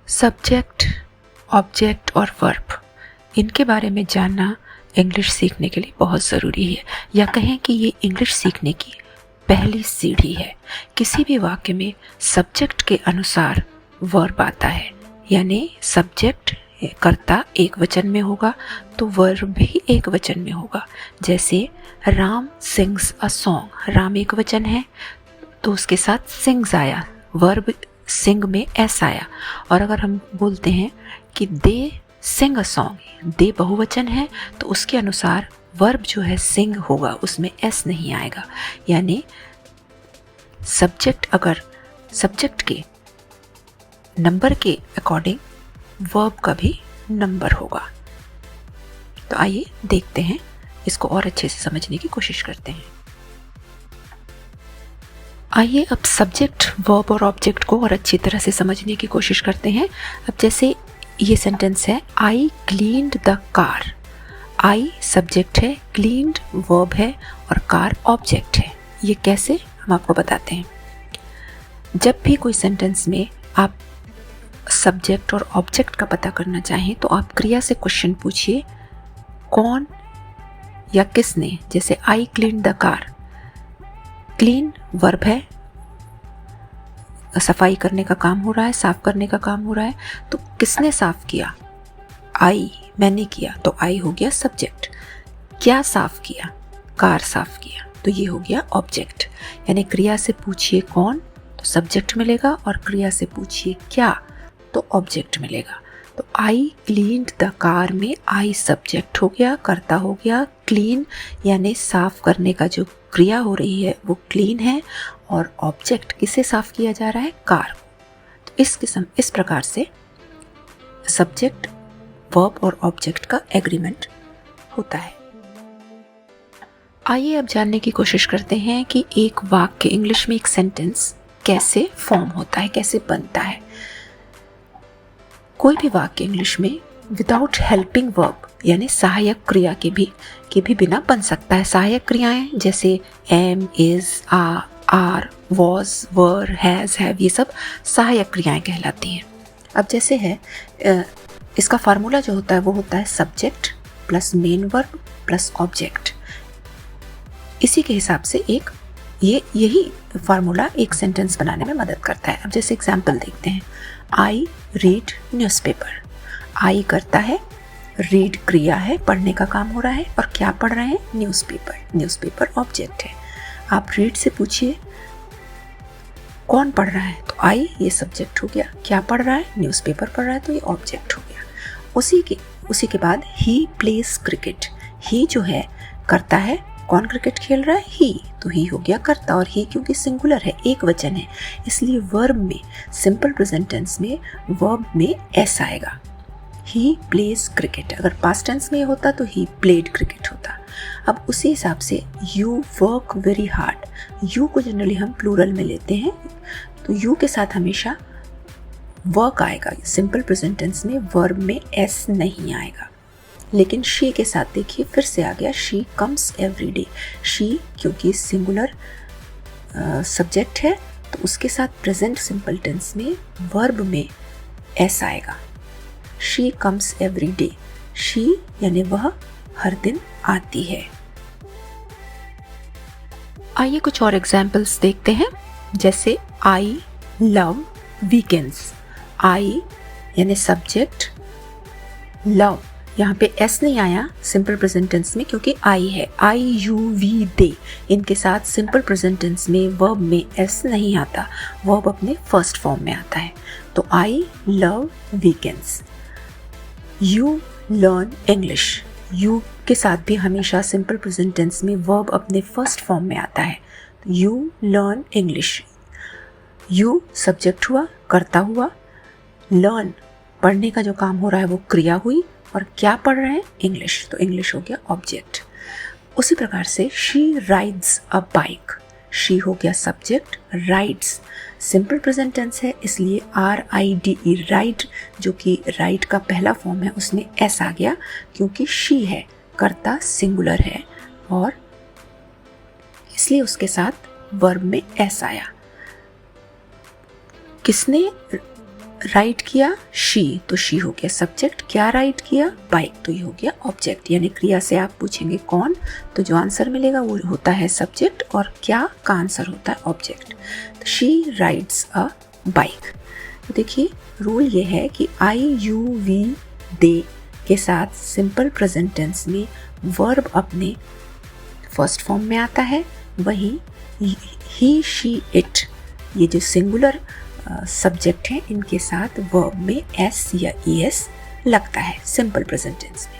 Subject, object और verb, इनके बारे में जानना इंग्लिश सीखने के लिए बहुत ज़रूरी है, या कहें कि ये इंग्लिश सीखने की पहली सीढ़ी है। किसी भी वाक्य में सब्जेक्ट के अनुसार वर्ब आता है, यानी सब्जेक्ट कर्ता एक वचन में होगा तो वर्ब भी एक वचन में होगा। जैसे Ram sings a song, Ram एक वचन है तो उसके साथ सिंग्स आया, वर्ब सिंग में एस आया। और अगर हम बोलते हैं कि दे सिंग अ सॉन्ग, दे बहुवचन है तो उसके अनुसार वर्ब जो है सिंग होगा, उसमें एस नहीं आएगा। यानी सब्जेक्ट, अगर सब्जेक्ट के नंबर के अकॉर्डिंग वर्ब का भी नंबर होगा। तो आइए देखते हैं, इसको और अच्छे से समझने की कोशिश करते हैं। आइए अब सब्जेक्ट, वर्ब और ऑब्जेक्ट को और अच्छी तरह से समझने की कोशिश करते हैं। अब जैसे ये सेंटेंस है, I cleaned the car. I subject है, क्लीन्ड वर्ब है और कार ऑब्जेक्ट है। ये कैसे, हम आपको बताते हैं। जब भी कोई सेंटेंस में आप सब्जेक्ट और ऑब्जेक्ट का पता करना चाहें तो आप क्रिया से क्वेश्चन पूछिए, कौन या किसने। जैसे I clean the car, clean verb है, सफाई करने का काम हो रहा है, साफ करने का काम हो रहा है, तो किसने साफ किया? आई, मैंने किया, तो आई हो गया सब्जेक्ट। क्या साफ किया? कार साफ किया, तो ये हो गया ऑब्जेक्ट। यानी क्रिया से पूछिए कौन तो सब्जेक्ट मिलेगा, और क्रिया से पूछिए क्या तो ऑब्जेक्ट मिलेगा। तो आई क्लीन्ड द कार में आई सब्जेक्ट हो गया, कर्ता हो गया। क्लीन यानी साफ करने का जो क्रिया हो रही है वो क्लीन है, और ऑब्जेक्ट किसे साफ किया जा रहा है? कार को। तो इस प्रकार से सब्जेक्ट, वर्ब और ऑब्जेक्ट का एग्रीमेंट होता है। आइए अब जानने की कोशिश करते हैं कि एक वाक्य, इंग्लिश में एक सेंटेंस कैसे फॉर्म होता है, कैसे बनता है। कोई भी वाक्य इंग्लिश में विदाउट हेल्पिंग वर्ब यानी सहायक क्रिया के भी बिना बन सकता है। सहायक क्रियाएं जैसे am, is, are, was, were, has, have, ये सब सहायक क्रियाएं कहलाती हैं। अब जैसे है, इसका फार्मूला जो होता है वो होता है subject plus main verb plus object. इसी के हिसाब से यही फार्मूला एक सेंटेंस बनाने में मदद करता है। अब जैसे एग्जाम्पल देखते हैं, आई रीड न्यूज़पेपर। आई करता है, रीड क्रिया है, पढ़ने का काम हो रहा है, और क्या पढ़ रहे हैं? न्यूज़पेपर। न्यूज़पेपर ऑब्जेक्ट है। आप रीड से पूछिए कौन पढ़ रहा है, तो आई ये सब्जेक्ट हो गया। क्या पढ़ रहा है? न्यूज़पेपर पढ़ रहा है, तो ये ऑब्जेक्ट हो गया। उसी के बाद ही प्लेस क्रिकेट। ही जो है करता है, कौन क्रिकेट खेल रहा है? ही, तो ही हो गया कर्ता। और ही क्योंकि सिंगुलर है, एक वचन है, इसलिए वर्ब में, सिंपल प्रेजेंट टेंस में वर्ब में एस आएगा। He plays cricket. अगर पास्ट टेंस में होता तो ही प्लेड क्रिकेट होता। अब उसी हिसाब से you work very hard. You को जनरली हम प्लूरल में लेते हैं, तो यू के साथ हमेशा वर्क आएगा। सिंपल प्रेजेंट टेंस में वर्ब में एस नहीं आएगा। लेकिन शी के साथ देखिए, फिर से आ गया, she comes every day. She क्योंकि सिंगुलर सब्जेक्ट है तो उसके साथ प्रेजेंट सिंपल टेंस में वर्ब में एस आएगा। She comes every day. She यानी वह हर दिन आती है। आइए कुछ और एग्जाम्पल्स देखते हैं। जैसे आई लव वीकेंड्स। आई यानी सब्जेक्ट, लव यहाँ पे एस नहीं आया सिंपल प्रेजेंट टेंस में क्योंकि आई है। आई, यू, वी, दे, इनके साथ सिंपल प्रेजेंट टेंस में वर्ब में एस नहीं आता, वर्ब अपने फर्स्ट फॉर्म में आता है। तो I love weekends. You learn English. You के साथ भी हमेशा सिंपल प्रेजेंट टेंस में वर्ब अपने फर्स्ट फॉर्म में आता है। You learn English. You subject हुआ, कर्ता हुआ, लर्न पढ़ने का जो काम हो रहा है वो क्रिया हुई, और क्या पढ़ रहे हैं? इंग्लिश, तो इंग्लिश हो गया ऑब्जेक्ट। उसी प्रकार से she rides a bike. She हो गया subject, rides simple present tense है इसलिए RIDE राइड, जो कि राइड का पहला फॉर्म है, उसमें एस आ गया क्योंकि शी है, कर्ता सिंगुलर है, और इसलिए उसके साथ वर्ब में एस आया। किसने राइड किया शी, तो शी हो गया सब्जेक्ट। क्या राइड किया, बाइक, तो ये हो गया ऑब्जेक्ट। यानी क्रिया से आप पूछेंगे कौन, तो जो आंसर मिलेगा वो होता है सब्जेक्ट, और क्या का आंसर होता है ऑब्जेक्ट। तो शी राइड्स अ बाइक। तो देखिए रूल ये है कि आई यू वी दे के साथ सिंपल प्रेजेंट टेंस में वर्ब अपने फर्स्ट फॉर्म में आता है, वही ही शी इट ये जो सिंगुलर सब्जेक्ट हैं इनके साथ वर्ब में एस या ई एस लगता है सिंपल प्रेजेंट टेंस में।